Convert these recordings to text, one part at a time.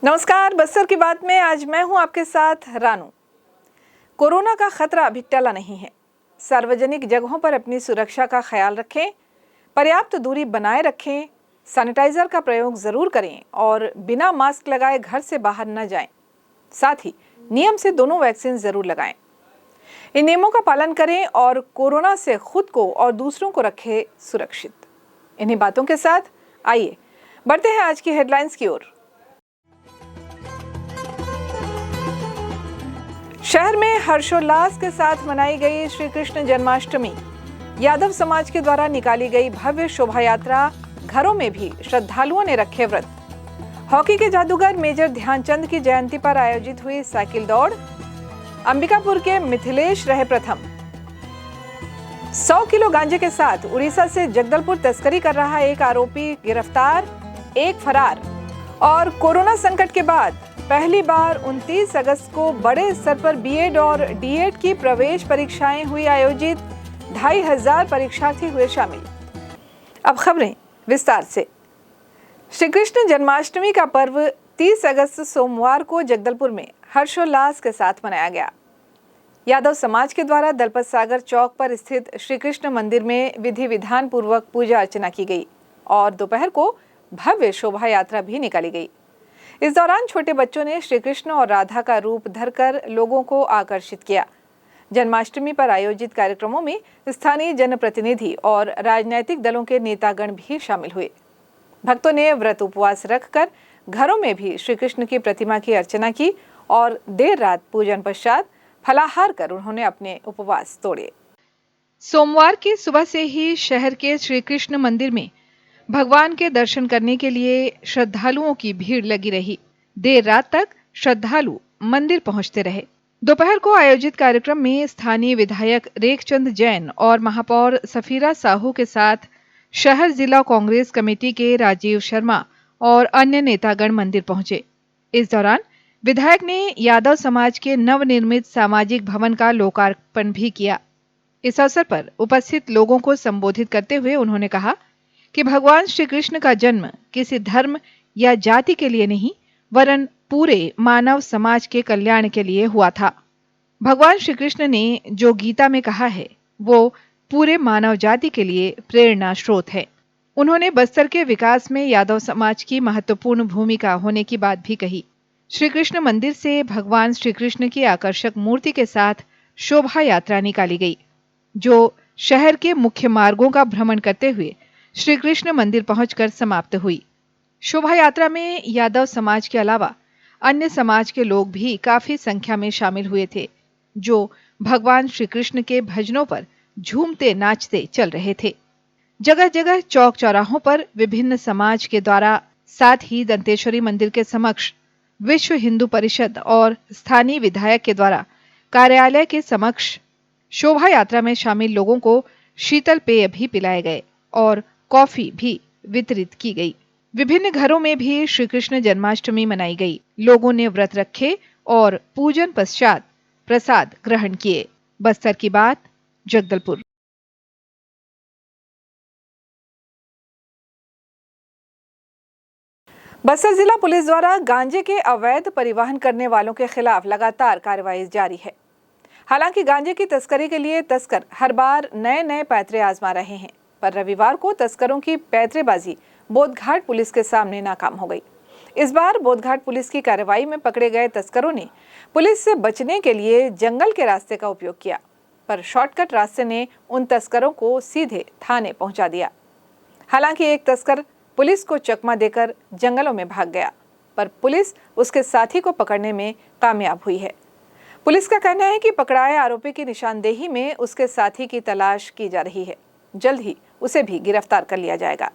नमस्कार, बस्तर की बात में आज मैं हूं आपके साथ रानू। कोरोना का खतरा अभी टला नहीं है। सार्वजनिक जगहों पर अपनी सुरक्षा का ख्याल रखें, पर्याप्त दूरी बनाए रखें, सैनिटाइजर का प्रयोग जरूर करें और बिना मास्क लगाए घर से बाहर न जाएं। साथ ही नियम से दोनों वैक्सीन जरूर लगाएं। इन नियमों का पालन करें और कोरोना से खुद को और दूसरों को रखें सुरक्षित। इन्हीं बातों के साथ आइए बढ़ते हैं आज की हेडलाइंस की ओर। शहर में हर्षोल्लास के साथ मनाई गई श्री कृष्ण जन्माष्टमी। यादव समाज के द्वारा निकाली गई भव्य शोभा यात्रा, घरों में भी श्रद्धालुओं ने रखे व्रत। हॉकी के जादूगर मेजर ध्यानचंद की जयंती पर आयोजित हुई साइकिल दौड़। अंबिकापुर के मिथिलेश रहे प्रथम। 100 किलो गांजे के साथ उड़ीसा से जगदलपुर तस्करी कर रहा एक आरोपी गिरफ्तार, एक फरार। और कोरोना संकट के बाद पहली बार 29 अगस्त को बड़े स्तर पर बीएड और डीएड की प्रवेश परीक्षाएं हुई आयोजित। 2500 परीक्षार्थी हुए शामिल। अब खबरें विस्तार से। श्री कृष्ण जन्माष्टमी का पर्व 30 अगस्त सोमवार को जगदलपुर में हर्षोल्लास के साथ मनाया गया। यादव समाज के द्वारा दलपत सागर चौक पर स्थित श्री कृष्ण मंदिर में विधि विधान पूर्वक पूजा अर्चना की गई और दोपहर को भव्य शोभा यात्रा भी निकाली गई। इस दौरान छोटे बच्चों ने श्री कृष्ण और राधा का रूप धरकर लोगों को आकर्षित किया। जन्माष्टमी पर आयोजित कार्यक्रमों में स्थानीय जनप्रतिनिधि और राजनीतिक दलों के नेतागण भी शामिल हुए। भक्तों ने व्रत उपवास रखकर घरों में भी श्री कृष्ण की प्रतिमा की अर्चना की और देर रात पूजन पश्चात फलाहार कर उन्होंने अपने उपवास तोड़े। सोमवार की सुबह से ही शहर के श्री कृष्ण मंदिर में भगवान के दर्शन करने के लिए श्रद्धालुओं की भीड़ लगी रही। देर रात तक श्रद्धालु मंदिर पहुंचते रहे। दोपहर को आयोजित कार्यक्रम में स्थानीय विधायक रेखचंद जैन और महापौर सफीरा साहू के साथ शहर जिला कांग्रेस कमेटी के राजीव शर्मा और अन्य नेतागण मंदिर पहुंचे। इस दौरान विधायक ने यादव समाज के नवनिर्मित सामाजिक भवन का लोकार्पण भी किया। इस अवसर पर उपस्थित लोगों को संबोधित करते हुए उन्होंने कहा कि भगवान श्री कृष्ण का जन्म किसी धर्म या जाति के लिए नहीं, वरन पूरे मानव समाज के कल्याण के लिए हुआ था। भगवान श्री कृष्ण ने जो गीता में कहा है वो पूरे मानव जाति के लिए प्रेरणा स्रोत है। उन्होंने बस्तर के विकास में यादव समाज की महत्वपूर्ण भूमिका होने की बात भी कही। श्री कृष्ण मंदिर से भगवान श्री कृष्ण की आकर्षक मूर्ति के साथ शोभा यात्रा निकाली गई, जो शहर के मुख्य मार्गों का भ्रमण करते हुए श्री कृष्ण मंदिर पहुंचकर समाप्त हुई। शोभा यात्रा में यादव समाज के अलावा अन्य समाज के लोग भी काफी संख्या में शामिल हुए थे, जो भगवान श्री कृष्ण के भजनों पर झूमते नाचते चल रहे थे। जगह जगह चौक चौराहों पर विभिन्न समाज के द्वारा, साथ ही दंतेश्वरी मंदिर के समक्ष विश्व हिंदू परिषद और स्थानीय विधायक के द्वारा कार्यालय के समक्ष शोभा यात्रा में शामिल लोगों को शीतल पेय भी पिलाए गए और कॉफी भी वितरित की गई। विभिन्न घरों में भी श्री कृष्ण जन्माष्टमी मनाई गई। लोगों ने व्रत रखे और पूजन पश्चात प्रसाद ग्रहण किए। बस्तर की बात, जगदलपुर। बस्तर जिला पुलिस द्वारा गांजे के अवैध परिवहन करने वालों के खिलाफ लगातार कार्रवाई जारी है। हालांकि गांजे की तस्करी के लिए तस्कर हर बार नए नए पैतरे आजमा रहे हैं, पर रविवार को तस्करों की पैतरेबाजी बोधघाट पुलिस के सामने नाकाम हो गई। इस बार बोधघाट पुलिस की कार्रवाई में पकड़े गए तस्करों ने पुलिस से बचने के लिए जंगल के रास्ते का उपयोग किया, पर शॉर्टकट रास्ते ने उन तस्करों को सीधे थाने पहुंचा दिया। हालांकि एक तस्कर पुलिस को चकमा देकर जंगलों में भाग गया, पर पुलिस उसके साथी को पकड़ने में कामयाब हुई है। पुलिस का कहना है कि पकड़ाए आरोपी की निशानदेही में उसके साथी की तलाश की जा रही है। जल्द ही उसे भी गिरफ्तार कर लिया जाएगा।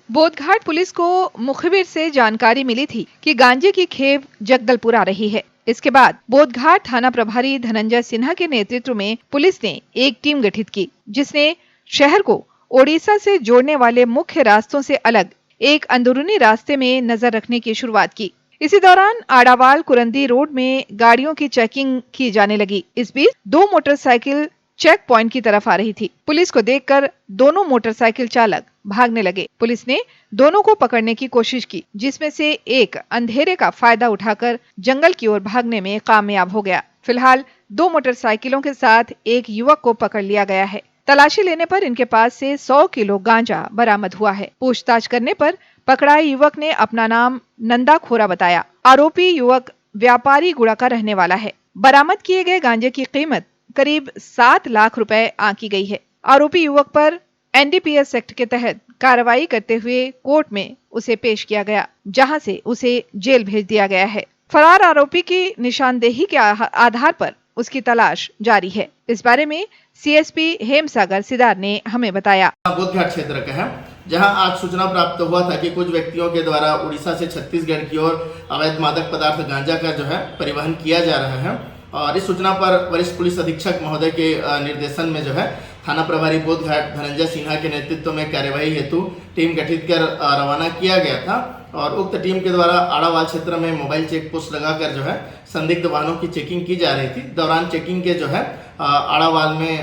बोधघाट पुलिस को मुखबिर से जानकारी मिली थी कि गांजे की खेप जगदलपुर आ रही है। इसके बाद बोधघाट थाना प्रभारी धनंजय सिन्हा के नेतृत्व में पुलिस ने एक टीम गठित की, जिसने शहर को ओडिशा से जोड़ने वाले मुख्य रास्तों से अलग एक अंदरूनी रास्ते में नजर रखने की शुरुआत की। इसी दौरान आड़ावाल कुरंदी रोड में गाड़ियों की चेकिंग की जाने लगी। इस बीच 2 मोटरसाइकिल चेक पॉइंट की तरफ आ रही थी। पुलिस को देखकर दोनों मोटरसाइकिल चालक भागने लगे। पुलिस ने दोनों को पकड़ने की कोशिश की, जिसमें से एक अंधेरे का फायदा उठाकर जंगल की ओर भागने में कामयाब हो गया। फिलहाल 2 मोटरसाइकिलों के साथ एक युवक को पकड़ लिया गया है। तलाशी लेने पर इनके पास से 100 किलो गांजा बरामद हुआ है। पूछताछ करने पर पकड़ाए युवक ने अपना नाम नंदा खोरा बताया। आरोपी युवक व्यापारी गुड़ा का रहने वाला है। बरामद किए गए गांजे की कीमत करीब 7 लाख रुपए आंकी गई है। आरोपी युवक पर NDPS एक्ट के तहत कार्रवाई करते हुए कोर्ट में उसे पेश किया गया, जहां से उसे जेल भेज दिया गया है। फरार आरोपी की निशानदेही के आधार पर उसकी तलाश जारी है। इस बारे में CSP हेमसागर सिदार ने हमें बताया। बोधघाट क्षेत्र का है, जहां आज सूचना प्राप्त हुआ था कि कुछ व्यक्तियों के द्वारा उड़ीसा से छत्तीसगढ़ की ओर अवैध मादक पदार्थ गांजा का जो है परिवहन किया जा रहा है। और इस सूचना पर वरिष्ठ पुलिस अधीक्षक महोदय के निर्देशन में जो है थाना प्रभारी बोधघाट धनंजय सिन्हा के नेतृत्व में कार्यवाही हेतु टीम गठित कर रवाना किया गया था। और उक्त टीम के द्वारा आड़ावाल क्षेत्र में मोबाइल चेक पोस्ट लगाकर जो है संदिग्ध वाहनों की चेकिंग की जा रही थी। दौरान चेकिंग के जो है आड़ावाल में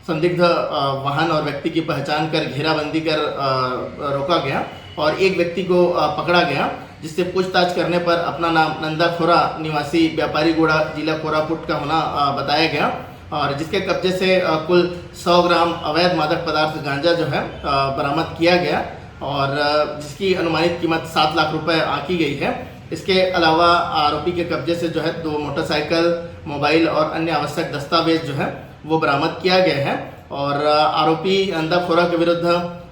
संदिग्ध वाहन और व्यक्ति की पहचान कर घेराबंदी कर रोका गया और एक व्यक्ति को पकड़ा गया, जिससे पूछताछ करने पर अपना नाम नंदा खोरा निवासी व्यापारी गुड़ा जिला कोरापुट का होना बताया गया। और जिसके कब्जे से कुल 100 ग्राम अवैध मादक पदार्थ गांजा जो है बरामद किया गया और जिसकी अनुमानित कीमत 7 लाख रुपए आंकी गई है। इसके अलावा आरोपी के कब्जे से जो है 2 मोटरसाइकिल, मोबाइल और अन्य आवश्यक दस्तावेज जो है वो बरामद किया गया है। और आरोपी नंदा खोरा के विरुद्ध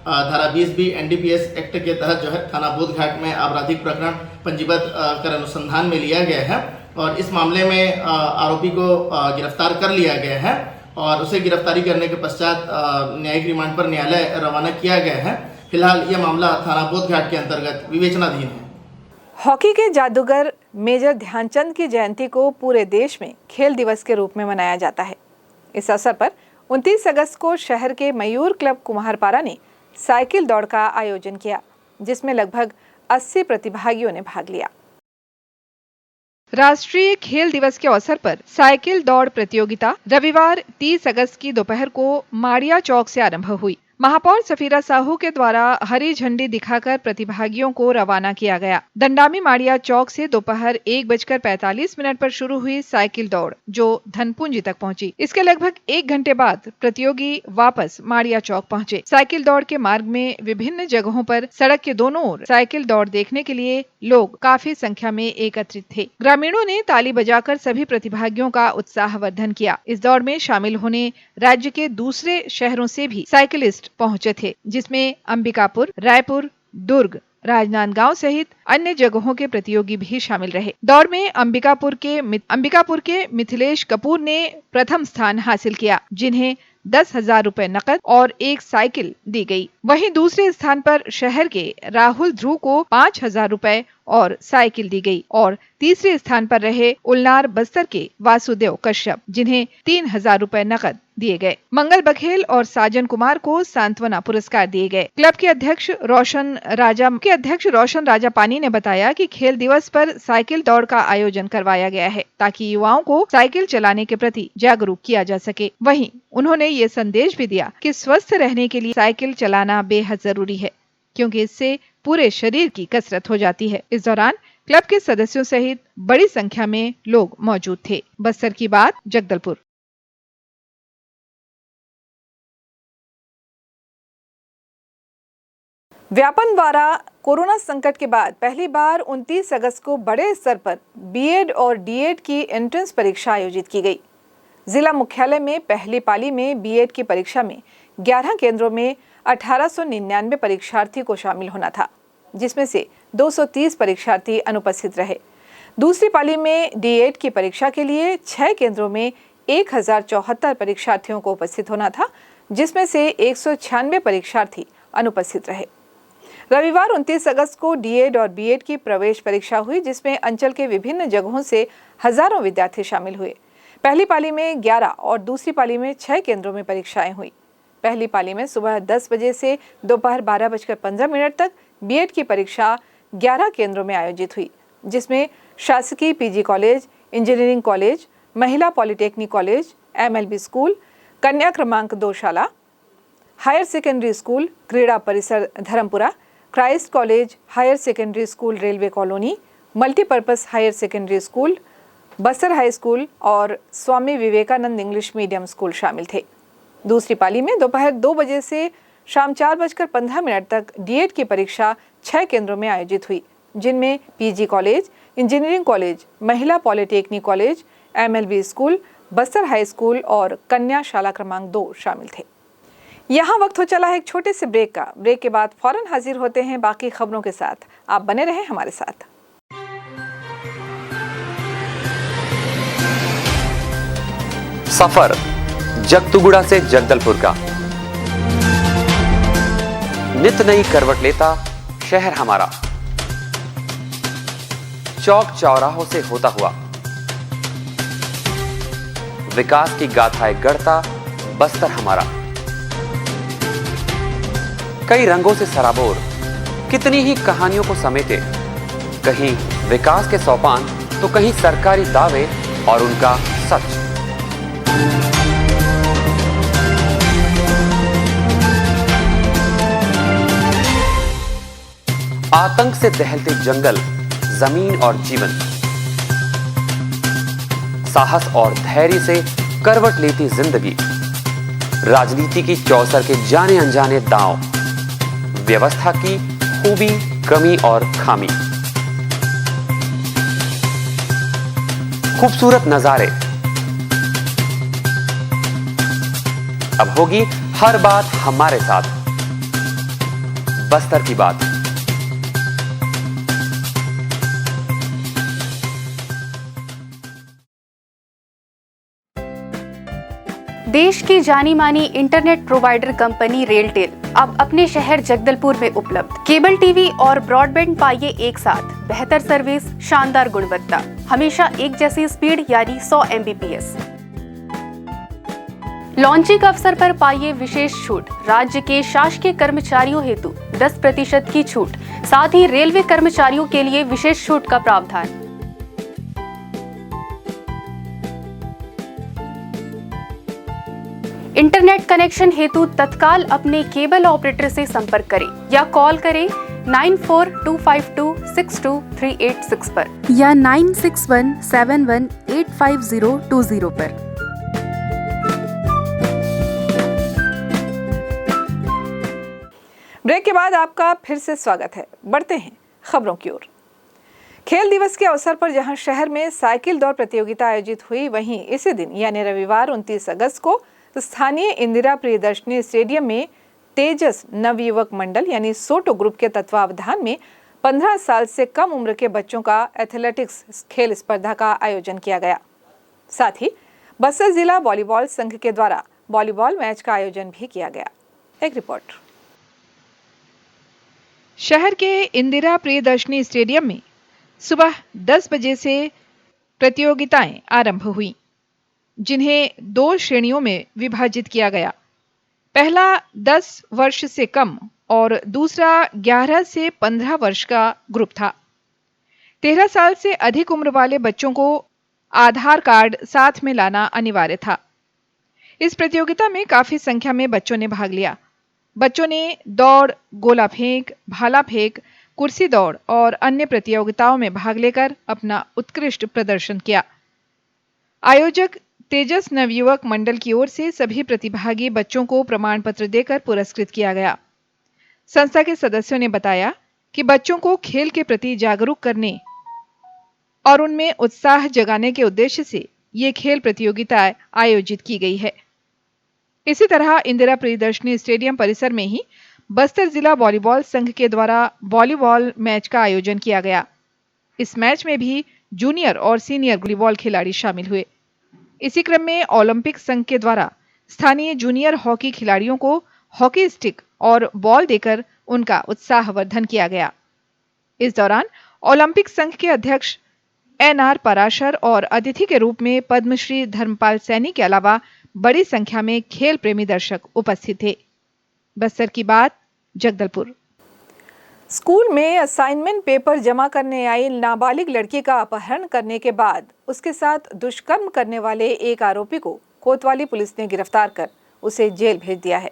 धारा 20B NDPS एक्ट के तहत जो है थाना बोधघाट में आपराधिक प्रकरण पंजीबद्ध कर अनुसंधान में लिया गया है। और इस मामले में आरोपी को गिरफ्तार कर लिया गया है और उसे गिरफ्तारी करने के पश्चात न्यायिक रिमांड पर न्यायालय रवाना किया गया है। फिलहाल यह मामला थाना बोधघाट के अंतर्गत विवेचनाधीन है। हॉकी के जादूगर मेजर ध्यानचंद की जयंती को पूरे देश में खेल दिवस के रूप में मनाया जाता है। इस अवसर पर 29 अगस्त को शहर के मयूर क्लब कुम्हारपारा ने साइकिल दौड़ का आयोजन किया, जिसमें लगभग 80 प्रतिभागियों ने भाग लिया। राष्ट्रीय खेल दिवस के अवसर पर साइकिल दौड़ प्रतियोगिता रविवार 30 अगस्त की दोपहर को माड़िया चौक से आरंभ हुई। महापौर सफीरा साहू के द्वारा हरी झंडी दिखाकर प्रतिभागियों को रवाना किया गया। दंडामी माड़िया चौक से दोपहर 1:45 पर शुरू हुई साइकिल दौड़, जो धनपुंजी तक पहुंची। इसके लगभग 1 घंटे बाद प्रतियोगी वापस माड़िया चौक पहुंचे। साइकिल दौड़ के मार्ग में विभिन्न जगहों पर सड़क के दोनों ओर साइकिल दौड़ देखने के लिए लोग काफी संख्या में एकत्रित थे। ग्रामीणों ने ताली बजाकर सभी प्रतिभागियों का उत्साहवर्धन किया। इस दौड़ में शामिल होने राज्य के दूसरे शहरों से भी साइकिलिस्ट पहुंचे थे, जिसमें अंबिकापुर, रायपुर, दुर्ग, राजनांदगांव सहित अन्य जगहों के प्रतियोगी भी शामिल रहे। दौड़ में अंबिकापुर के मिथिलेश कपूर ने प्रथम स्थान हासिल किया, जिन्हें 10,000 रुपए नकद और एक साइकिल दी गई। वहीं दूसरे स्थान पर शहर के राहुल ध्रुव को 5,000 रुपए और साइकिल दी गई और तीसरे स्थान पर रहे उलनार बस्तर के वासुदेव कश्यप, जिन्हें 3,000 रुपए नकद दिए गए। मंगल बघेल और साजन कुमार को सांत्वना पुरस्कार दिए गए। क्लब के अध्यक्ष रोशन राजा पानी ने बताया कि खेल दिवस पर साइकिल दौड़ का आयोजन करवाया गया है, ताकि युवाओं को साइकिल चलाने के प्रति जागरूक किया जा सके। वहीं उन्होंने ये संदेश भी दिया कि स्वस्थ रहने के लिए साइकिल चलाना बेहद जरूरी है, क्योंकि इससे पूरे शरीर की कसरत हो जाती है। इस दौरान क्लब के सदस्यों सहित बड़ी संख्या में लोग मौजूद थे। बस्तर की बात, जगदलपुर। व्यापम द्वारा कोरोना संकट के बाद पहली बार 29 अगस्त को बड़े स्तर पर बीएड और डीएड की एंट्रेंस परीक्षा आयोजित की गई। जिला मुख्यालय में पहली पाली में बीएड की परीक्षा में 11 केंद्रों में 1899 परीक्षार्थी को शामिल होना था, जिसमें से 230 परीक्षार्थी अनुपस्थित रहे। दूसरी पाली में डीएड की परीक्षा के लिए 6 केंद्रों में 1074 परीक्षार्थियों को उपस्थित होना था, जिसमें से 196 परीक्षार्थी अनुपस्थित रहे। रविवार 29 अगस्त को डीएड और बीएड की प्रवेश परीक्षा हुई, जिसमें अंचल के विभिन्न जगहों से हजारों विद्यार्थी शामिल हुए। पहली पाली में 11 और दूसरी पाली में 6 केंद्रों में परीक्षाएं हुई। पहली पाली में सुबह 10 बजे से दोपहर 12:15 तक बीएड की परीक्षा 11 केंद्रों में आयोजित हुई, जिसमें शासकीय पीजी कॉलेज, इंजीनियरिंग कॉलेज, महिला पॉलिटेक्निक कॉलेज, MLB स्कूल, कन्या क्रमांक 2 शाला, हायर सेकेंडरी स्कूल, क्रीड़ा परिसर Dharmapura, Christ college higher secondary school railway colony, multipurpose higher secondary school, Bastar high school और Swami Vivekananda English medium school शामिल थे। दूसरी पाली में दोपहर 2 बजे से शाम 4:15 तक डीएड की परीक्षा 6 केंद्रों में आयोजित हुई, जिनमें पीजी कॉलेज, इंजीनियरिंग कॉलेज, महिला polytechnic college, MLB school, Bastar high school और कन्या शाला क्रमांक 2 शामिल थे। यहाँ वक्त हो चला है एक छोटे से ब्रेक का। ब्रेक के बाद फौरन हाजिर होते हैं बाकी खबरों के साथ। आप बने रहें हमारे साथ। सफर जगतुगुड़ा से जगदलपुर का, नित नई करवट लेता शहर हमारा, चौक चौराहों से होता हुआ विकास की गाथाएं गढ़ता बस्तर हमारा। कई रंगों से सराबोर कितनी ही कहानियों को समेटे, कहीं विकास के सोपान तो कहीं सरकारी दावे और उनका सच। आतंक से दहलते जंगल, जमीन और जीवन, साहस और धैर्य से करवट लेती जिंदगी, राजनीति की चौसर के जाने अनजाने दांव, व्यवस्था की खूबी, कमी और खामी, खूबसूरत नजारे। अब होगी हर बात हमारे साथ, बस्तर की बात। देश की जानी मानी इंटरनेट प्रोवाइडर कंपनी रेलटेल अब अपने शहर जगदलपुर में उपलब्ध। केबल टीवी और ब्रॉडबैंड पाइए एक साथ, बेहतर सर्विस, शानदार गुणवत्ता, हमेशा एक जैसी स्पीड यानी 100 Mbps। लॉन्चिंग अवसर पर पाइए विशेष छूट, राज्य के शासकीय कर्मचारियों हेतु 10% की छूट, साथ ही रेलवे कर्मचारियों के लिए विशेष छूट का प्रावधान। इंटरनेट कनेक्शन हेतु तत्काल अपने केबल ऑपरेटर से संपर्क करें या कॉल करें 9425262386 पर या 9617185020 पर। ब्रेक के बाद आपका फिर से स्वागत है। बढ़ते हैं खबरों की ओर। खेल दिवस के अवसर पर जहां शहर में साइकिल दौड़ प्रतियोगिता आयोजित हुई, वहीं इसी दिन यानी रविवार 29 अगस्त को स्थानीय इंदिरा प्रियदर्शनी स्टेडियम में तेजस नवयुवक मंडल यानी सोटो ग्रुप के तत्वावधान में 15 साल से कम उम्र के बच्चों का एथलेटिक्स खेल स्पर्धा का आयोजन किया गया। साथ ही बस्तर जिला वॉलीबॉल संघ के द्वारा वॉलीबॉल मैच का आयोजन भी किया गया। एक रिपोर्ट। शहर के इंदिरा प्रियदर्शनी स्टेडियम में सुबह 10 बजे से प्रतियोगिताएं आरंभ हुई, जिन्हें 2 श्रेणियों में विभाजित किया गया। पहला 10 वर्ष से कम और दूसरा 11 से 15 वर्ष का ग्रुप था। 13 साल से अधिक उम्र वाले बच्चों को आधार कार्ड साथ में लाना अनिवार्य था। इस प्रतियोगिता में काफी संख्या में बच्चों ने भाग लिया। बच्चों ने दौड़, गोला फेंक, भाला फेंक, कुर्सी दौड़ और अन्य प्रतियोगिताओं में भाग लेकर अपना उत्कृष्ट प्रदर्शन किया। आयोजक तेजस नवयुवक मंडल की ओर से सभी प्रतिभागी बच्चों को प्रमाण पत्र देकर पुरस्कृत किया गया। संस्था के सदस्यों ने बताया कि बच्चों को खेल के प्रति जागरूक करने और उनमें उत्साह जगाने के उद्देश्य से ये खेल प्रतियोगिता आयोजित की गई है। इसी तरह इंदिरा प्रियदर्शनी स्टेडियम परिसर में ही बस्तर जिला वॉलीबॉल संघ के द्वारा वॉलीबॉल मैच का आयोजन किया गया। इस मैच में भी जूनियर और सीनियर वॉलीबॉल खिलाड़ी शामिल हुए। इसी क्रम में ओलंपिक संघ के द्वारा स्थानीय जूनियर हॉकी खिलाड़ियों को हॉकी स्टिक और बॉल देकर उनका उत्साहवर्धन किया गया। इस दौरान ओलंपिक संघ के अध्यक्ष NR पराशर और अतिथि के रूप में पद्मश्री धर्मपाल सैनी के अलावा बड़ी संख्या में खेल प्रेमी दर्शक उपस्थित थे। बस्तर की बात, जगदलपुर। स्कूल में असाइनमेंट पेपर जमा करने आई नाबालिग लड़की का अपहरण करने के बाद उसके साथ दुष्कर्म करने वाले एक आरोपी को कोतवाली पुलिस ने गिरफ्तार कर उसे जेल भेज दिया है।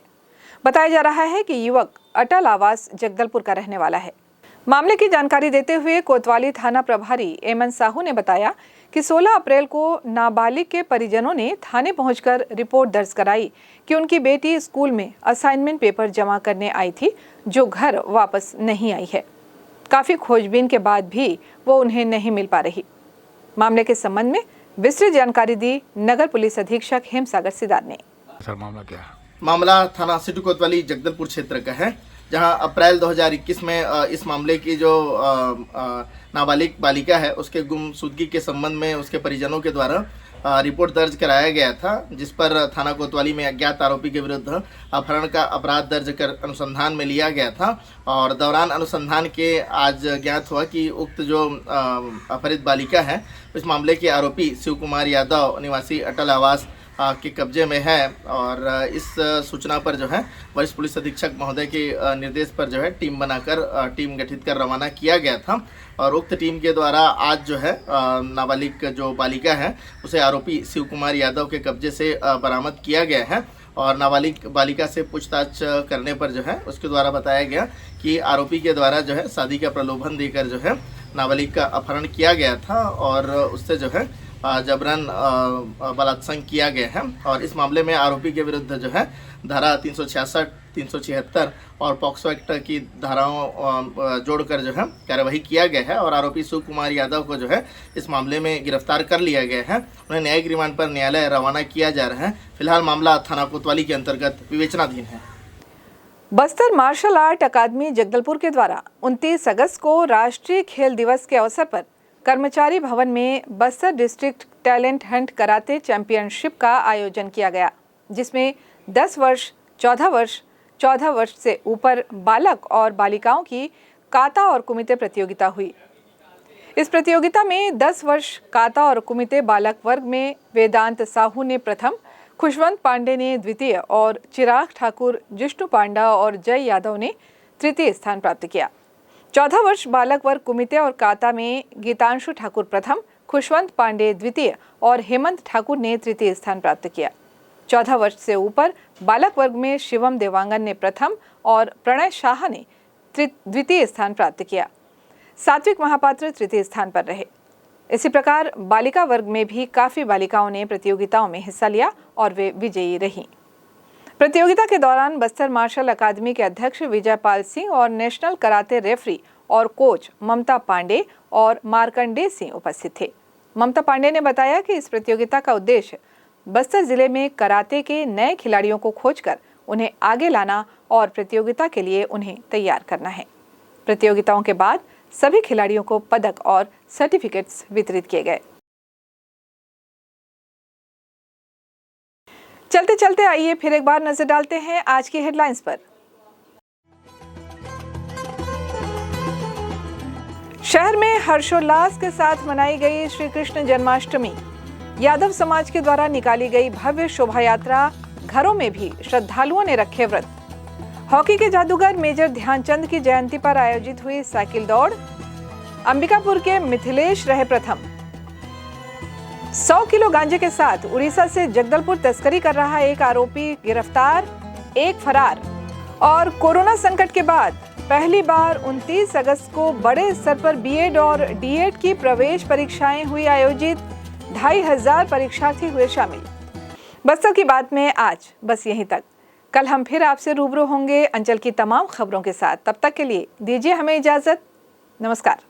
बताया जा रहा है कि युवक अटल आवास जगदलपुर का रहने वाला है। मामले की जानकारी देते हुए कोतवाली थाना प्रभारी एमन साहू ने बताया कि 16 अप्रैल को नाबालिग के परिजनों ने थाने पहुंचकर रिपोर्ट दर्ज कराई कि उनकी बेटी स्कूल में असाइनमेंट पेपर जमा करने आई थी, जो घर वापस नहीं आई है। काफी खोजबीन के बाद भी वो उन्हें नहीं मिल पा रही। मामले के संबंध में विस्तृत जानकारी दी नगर पुलिस अधीक्षक हेमसागर सिदार ने। सर मामला क्या है? मामला थाना सिटी कोतवाली जगदलपुर क्षेत्र का है, जहां अप्रैल 2021 में इस मामले की जो नाबालिग बालिका है उसके गुमशुदगी के संबंध में उसके परिजनों के द्वारा रिपोर्ट दर्ज कराया गया था, जिस पर थाना कोतवाली में अज्ञात आरोपी के विरुद्ध अपहरण का अपराध दर्ज कर अनुसंधान में लिया गया था। और दौरान अनुसंधान के आज ज्ञात हुआ कि उक्त जो अपहरित बालिका है इस मामले के आरोपी शिव कुमार यादव निवासी अटल आवास के कब्जे में है। और इस सूचना पर जो है वरिष्ठ पुलिस अधीक्षक महोदय के निर्देश पर जो है टीम बनाकर टीम गठित कर रवाना किया गया था। और उक्त टीम के द्वारा आज जो है नाबालिग जो बालिका है उसे आरोपी शिव कुमार यादव के कब्जे से बरामद किया गया है। और नाबालिग बालिका से पूछताछ करने पर जो है उसके द्वारा बताया गया कि आरोपी के द्वारा जो है शादी का प्रलोभन देकर जो है नाबालिग का अपहरण किया गया था और उससे जो है जबरन बलात्संग किया गया है। और इस मामले में आरोपी के विरुद्ध जो है धारा 366, 376 और पॉक्सो एक्ट की धाराओं जोड़कर जो है कार्यवाही किया गया है। और आरोपी शिव कुमार यादव को जो है इस मामले में गिरफ्तार कर लिया गया है। उन्हें न्यायिक रिमांड पर न्यायालय रवाना किया जा रहा है। फिलहाल मामला थाना कोतवाली के अंतर्गत विवेचनाधीन है। बस्तर मार्शल आर्ट अकादमी जगदलपुर के द्वारा 29 अगस्त को राष्ट्रीय खेल दिवस के अवसर पर कर्मचारी भवन में Bastar district talent Hunt karate championship का आयोजन किया गया, जिसमें 10 वर्ष, 14 वर्ष से ऊपर बालक और बालिकाओं की काता और कुमिते प्रतियोगिता हुई। इस प्रतियोगिता में 10 वर्ष काता और कुमिते बालक वर्ग में वेदांत साहू ने प्रथम, खुशवंत पांडे ने द्वितीय और चिराग ठाकुर, जिष्णु पांडा और जय यादव ने तृतीय स्थान प्राप्त किया। 14 वर्ष बालक वर्ग कुमिते और काता में गीतांशु ठाकुर प्रथम, खुशवंत पांडे द्वितीय और हेमंत ठाकुर ने तृतीय स्थान प्राप्त किया। 14 वर्ष से ऊपर बालक वर्ग में शिवम देवांगन ने प्रथम और प्रणय शाह ने द्वितीय स्थान प्राप्त किया। सात्विक महापात्र तृतीय स्थान पर रहे। इसी प्रकार बालिका वर्ग में भी काफी बालिकाओं ने प्रतियोगिताओं में हिस्सा लिया और वे विजयी रहीं। प्रतियोगिता के दौरान बस्तर मार्शल अकादमी के अध्यक्ष विजयपाल सिंह और नेशनल कराटे रेफरी और कोच ममता पांडे और मार्कंडे सिंह उपस्थित थे। ममता पांडे ने बताया कि इस प्रतियोगिता का उद्देश्य बस्तर जिले में कराटे के नए खिलाड़ियों को खोजकर उन्हें आगे लाना और प्रतियोगिता के लिए उन्हें तैयार करना है। प्रतियोगिताओं के बाद सभी खिलाड़ियों को पदक और सर्टिफिकेट्स वितरित किए गए। चलते चलते आइए फिर एक बार नजर डालते हैं आज की हेडलाइंस पर। शहर में हर्षोल्लास के साथ मनाई गई श्री कृष्ण जन्माष्टमी। यादव समाज के द्वारा निकाली गई भव्य शोभा यात्रा, घरों में भी श्रद्धालुओं ने रखे व्रत। हॉकी के जादूगर मेजर ध्यानचंद की जयंती पर आयोजित हुई साइकिल दौड़। अंबिकापुर के मिथिलेश रहे प्रथम। 100 किलो गांजे के साथ उड़ीसा से जगदलपुर तस्करी कर रहा एक आरोपी गिरफ्तार, एक फरार। और कोरोना संकट के बाद पहली बार 29 अगस्त को बड़े स्तर पर बीएड और डीएड की प्रवेश परीक्षाएं हुई आयोजित। 2500 परीक्षार्थी हुए शामिल। बस्तर की बात में आज बस यहीं तक। कल हम फिर आपसे रूबरू होंगे अंचल की तमाम खबरों के साथ। तब तक के लिए दीजिए हमें इजाजत। नमस्कार।